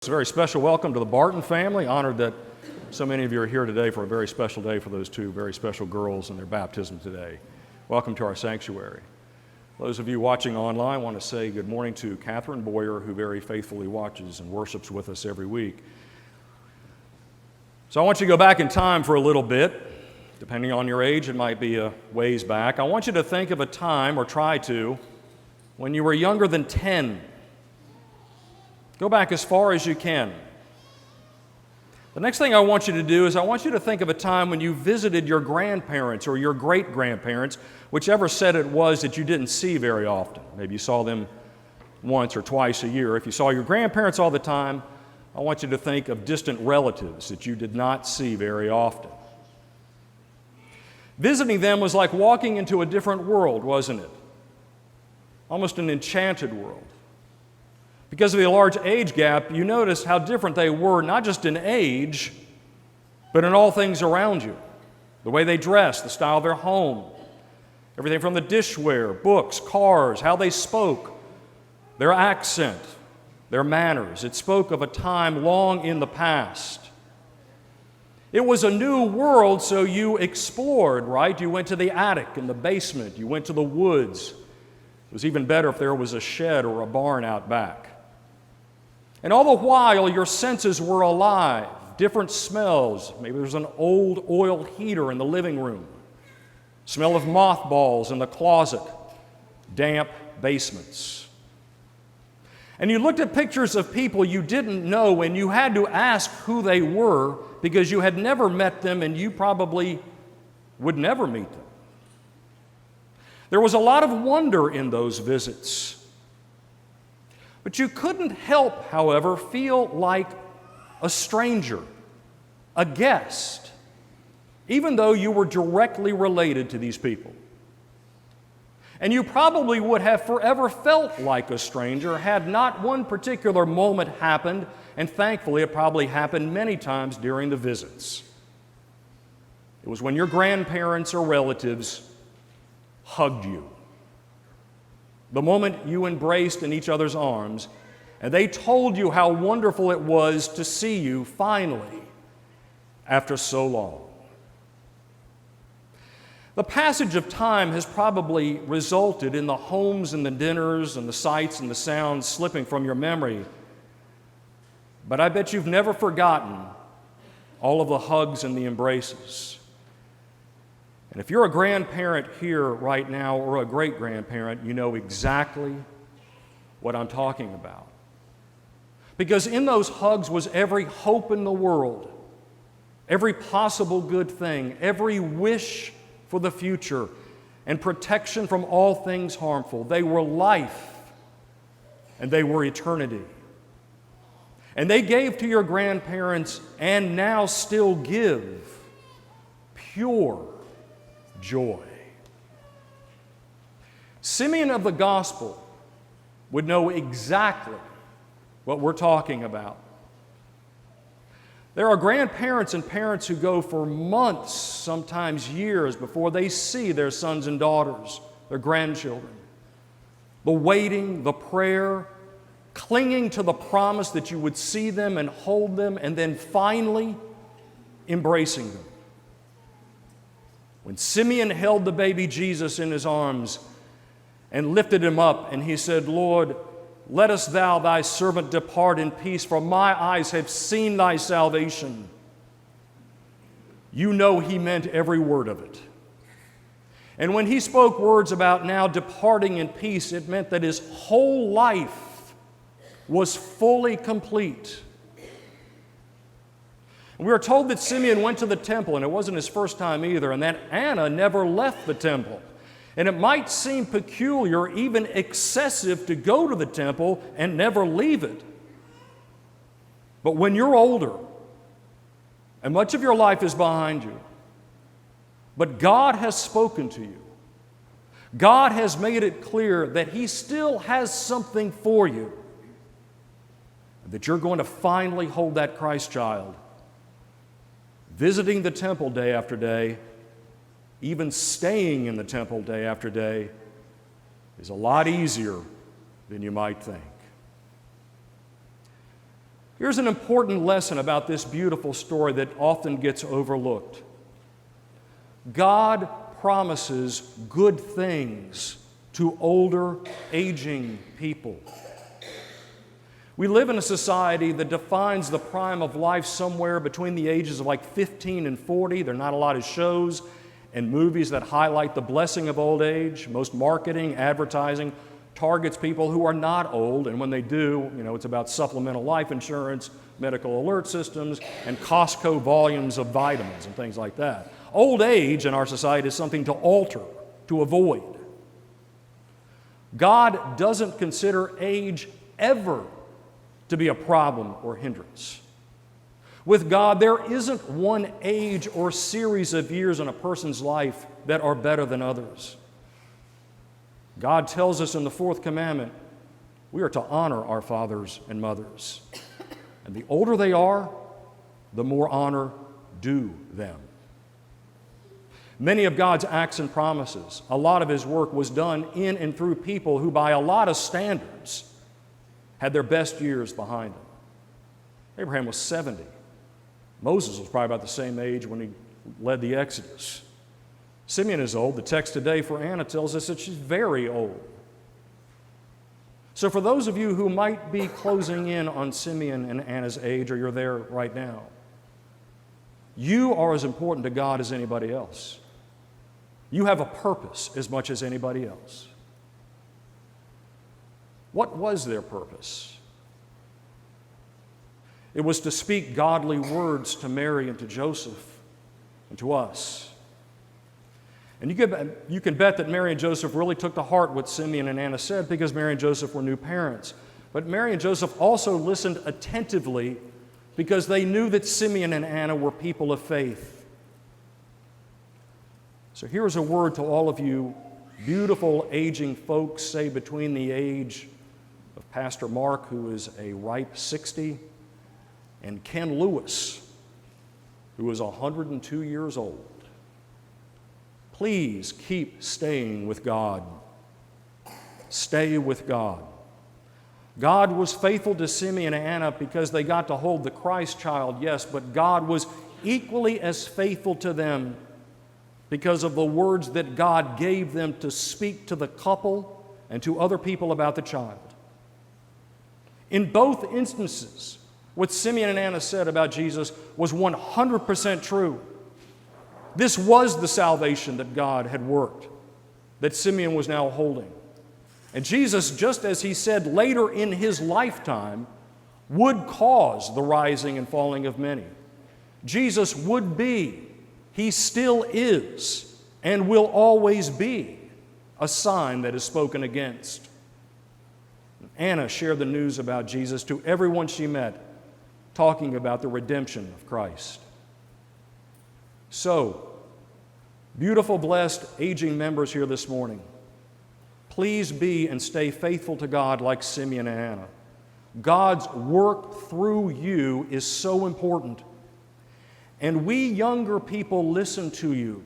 It's a very special welcome to the Barton family. Honored that so many of you are here today for a very special day for those two very special girls and their baptism today. Welcome to our sanctuary. Those of you watching online, I want to say good morning to Catherine Boyer, who very faithfully watches and worships with us every week. So I want you to go back in time for a little bit. Depending on your age, it might be a ways back. I want you to think of a time, or try to, when you were younger than 10. Go back as far as you can. The next thing I want you to do is I want you to think of a time when you visited your grandparents or your great-grandparents, whichever set it was that you didn't see very often. Maybe you saw them once or twice a year. If you saw your grandparents all the time, I want you to think of distant relatives that you did not see very often. Visiting them was like walking into a different world, wasn't it? Almost an enchanted world. Because of the large age gap, you noticed how different they were, not just in age, but in all things around you. The way they dressed, the style of their home, everything from the dishware, books, cars, how they spoke, their accent, their manners. It spoke of a time long in the past. It was a new world, so you explored, right? You went to the attic and the basement. You went to the woods. It was even better if there was a shed or a barn out back. And all the while, your senses were alive. Different smells. Maybe there's an old oil heater in the living room. Smell of mothballs in the closet. Damp basements. And you looked at pictures of people you didn't know, and you had to ask who they were because you had never met them and you probably would never meet them. There was a lot of wonder in those visits. But you couldn't help, however, feel like a stranger, a guest, even though you were directly related to these people. And you probably would have forever felt like a stranger had not one particular moment happened, and thankfully it probably happened many times during the visits. It was when your grandparents or relatives hugged you. The moment you embraced in each other's arms, and they told you how wonderful it was to see you finally after so long. The passage of time has probably resulted in the homes and the dinners and the sights and the sounds slipping from your memory, but I bet you've never forgotten all of the hugs and the embraces. And if you're a grandparent here right now or a great-grandparent, you know exactly what I'm talking about. Because in those hugs was every hope in the world, every possible good thing, every wish for the future, and protection from all things harmful. They were life, and they were eternity. And they gave to your grandparents, and now still give, pure joy. Simeon of the Gospel would know exactly what we're talking about. There are grandparents and parents who go for months, sometimes years, before they see their sons and daughters, their grandchildren. The waiting, the prayer, clinging to the promise that you would see them and hold them, and then finally embracing them. When Simeon held the baby Jesus in his arms and lifted him up, and he said, "Lord, lettest thou thy servant depart in peace, for my eyes have seen thy salvation." You know he meant every word of it. And when he spoke words about now departing in peace, it meant that his whole life was fully complete. We are told that Simeon went to the temple, and it wasn't his first time either, and that Anna never left the temple. And it might seem peculiar, even excessive, to go to the temple and never leave it. But when you're older, and much of your life is behind you, but God has spoken to you, God has made it clear that He still has something for you, that you're going to finally hold that Christ child. Visiting the temple day after day, even staying in the temple day after day, is a lot easier than you might think. Here's an important lesson about this beautiful story that often gets overlooked. God promises good things to older, aging people. We live in a society that defines the prime of life somewhere between the ages of like 15 and 40. There are not a lot of shows and movies that highlight the blessing of old age. Most marketing, advertising targets people who are not old, and when they do, it's about supplemental life insurance, medical alert systems, and Costco volumes of vitamins and things like that. Old age in our society is something to alter, to avoid. God doesn't consider age ever to be a problem or hindrance. With God, there isn't one age or series of years in a person's life that are better than others. God tells us in the fourth commandment, we are to honor our fathers and mothers. And the older they are, the more honor due them. Many of God's acts and promises, a lot of His work was done in and through people who, by a lot of standards, had their best years behind them. Abraham was 70. Moses was probably about the same age when he led the Exodus. Simeon is old. The text today for Anna tells us that she's very old. So for those of you who might be closing in on Simeon and Anna's age, or you're there right now, you are as important to God as anybody else. You have a purpose as much as anybody else. What was their purpose? It was to speak godly words to Mary and to Joseph and to us. And you can bet that Mary and Joseph really took to heart what Simeon and Anna said, because Mary and Joseph were new parents. But Mary and Joseph also listened attentively because they knew that Simeon and Anna were people of faith. So here's a word to all of you beautiful aging folks, say between the age of Pastor Mark, who is a ripe 60, and Ken Lewis, who is 102 years old. Please keep staying with God. Stay with God. God was faithful to Simeon and Anna because they got to hold the Christ child, yes, but God was equally as faithful to them because of the words that God gave them to speak to the couple and to other people about the child. In both instances, what Simeon and Anna said about Jesus was 100% true. This was the salvation that God had worked, that Simeon was now holding. And Jesus, just as He said later in His lifetime, would cause the rising and falling of many. Jesus would be, He still is, and will always be a sign that is spoken against. Anna shared the news about Jesus to everyone she met, talking about the redemption of Christ. So, beautiful, blessed, aging members here this morning, please be and stay faithful to God like Simeon and Anna. God's work through you is so important. And we younger people listen to you.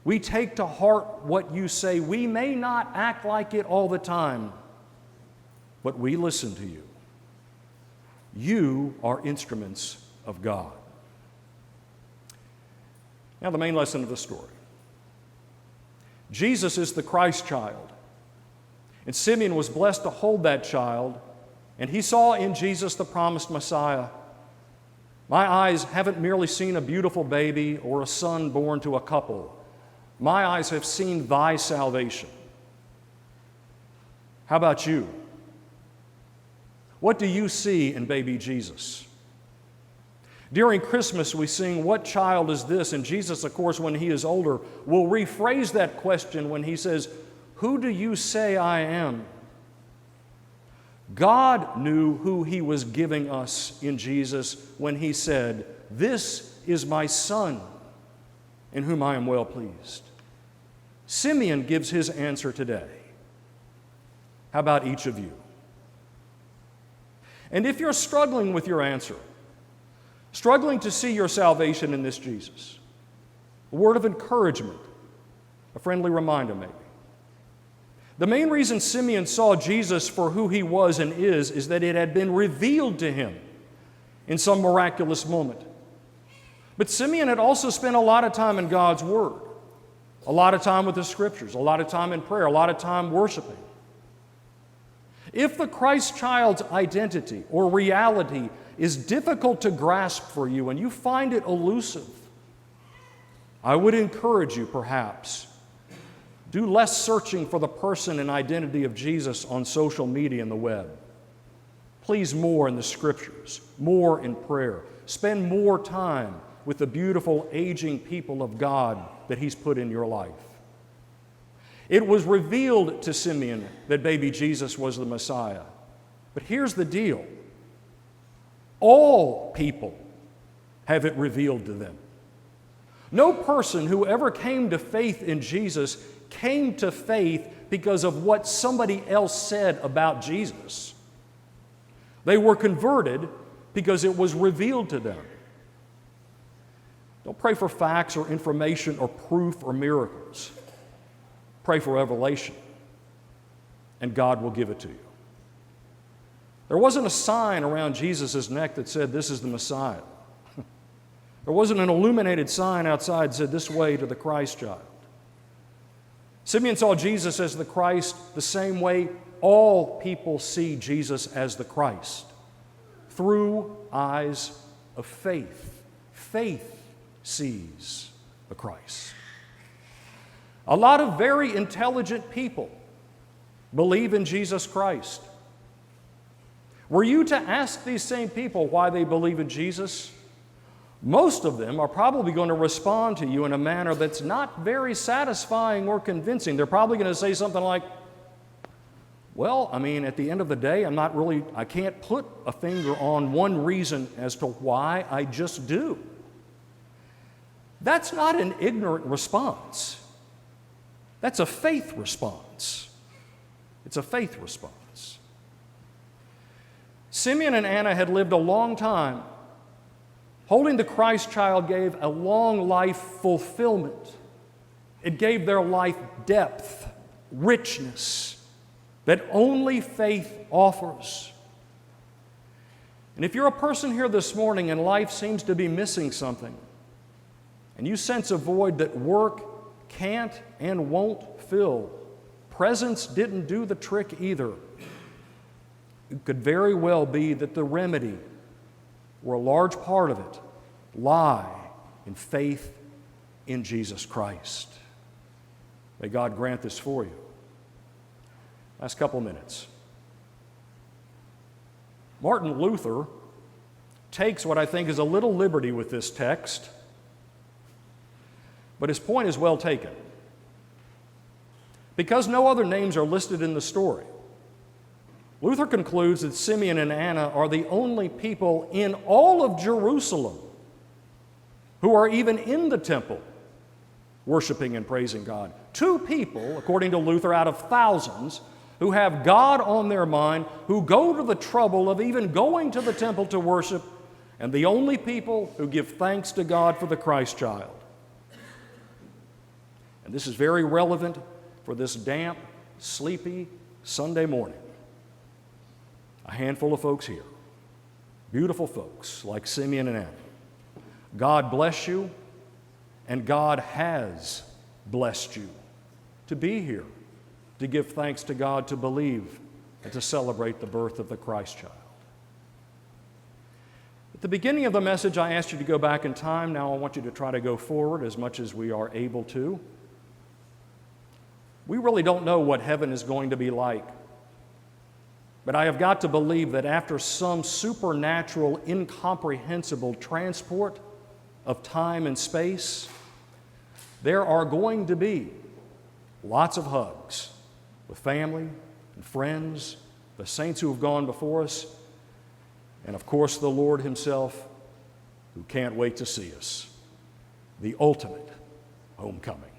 We take to heart what you say. We may not act like it all the time, but we listen to you. You are instruments of God. Now, the main lesson of the story. Jesus is the Christ child. And Simeon was blessed to hold that child, and he saw in Jesus the promised Messiah. My eyes haven't merely seen a beautiful baby or a son born to a couple. My eyes have seen thy salvation. How about you? What do you see in baby Jesus? During Christmas, we sing, "What child is this?" And Jesus, of course, when He is older, will rephrase that question when He says, "Who do you say I am?" God knew who He was giving us in Jesus when He said, "This is my Son, in whom I am well pleased." Simeon gives his answer today. How about each of you? And if you're struggling with your answer, struggling to see your salvation in this Jesus, a word of encouragement, a friendly reminder maybe. The main reason Simeon saw Jesus for who He was and is that it had been revealed to him. in some miraculous moment. But Simeon had also spent a lot of time in God's Word, a lot of time with the Scriptures, a lot of time in prayer, a lot of time worshiping. If the Christ child's identity or reality is difficult to grasp for you and you find it elusive, I would encourage you, perhaps, do less searching for the person and identity of Jesus on social media and the web. Please more in the Scriptures, more in prayer. Spend more time with the beautiful aging people of God that He's put in your life. It was revealed to Simeon that baby Jesus was the Messiah. But here's the deal. All people have it revealed to them. No person who ever came to faith in Jesus came to faith because of what somebody else said about Jesus. They were converted because it was revealed to them. Don't pray for facts or information or proof or miracles. Pray for revelation, and God will give it to you. There wasn't a sign around Jesus' neck that said, "This is the Messiah." There wasn't an illuminated sign outside that said, "This way to the Christ child." Simeon saw Jesus as the Christ the same way all people see Jesus as the Christ, through eyes of faith. Faith sees the Christ. A lot of very intelligent people believe in Jesus Christ. Were you to ask these same people why they believe in Jesus, most of them are probably going to respond to you in a manner that's not very satisfying or convincing. They're probably going to say something like, "Well, at the end of the day, I can't put a finger on one reason as to why, I just do." That's not an ignorant response. That's a faith response. It's a faith response. Simeon and Anna had lived a long time. Holding the Christ child gave a long life fulfillment. It gave their life depth, richness that only faith offers. And if you're a person here this morning and life seems to be missing something, and you sense a void that work can't and won't fill, presence didn't do the trick either, it could very well be that the remedy, or a large part of it, lie in faith in Jesus Christ. May God grant this for you. Last couple minutes. Martin Luther takes what I think is a little liberty with this text, but his point is well taken. Because no other names are listed in the story, Luther concludes that Simeon and Anna are the only people in all of Jerusalem who are even in the temple worshiping and praising God. 2 people, according to Luther, out of thousands, who have God on their mind, who go to the trouble of even going to the temple to worship, and the only people who give thanks to God for the Christ child. And this is very relevant for this damp, sleepy Sunday morning. A handful of folks here, beautiful folks like Simeon and Anna. God bless you, and God has blessed you to be here, to give thanks to God, to believe, and to celebrate the birth of the Christ child. At the beginning of the message, I asked you to go back in time. Now I want you to try to go forward as much as we are able to. We really don't know what heaven is going to be like. But I have got to believe that after some supernatural, incomprehensible transport of time and space, there are going to be lots of hugs with family and friends, the saints who have gone before us, and of course the Lord Himself, who can't wait to see us. The ultimate homecoming.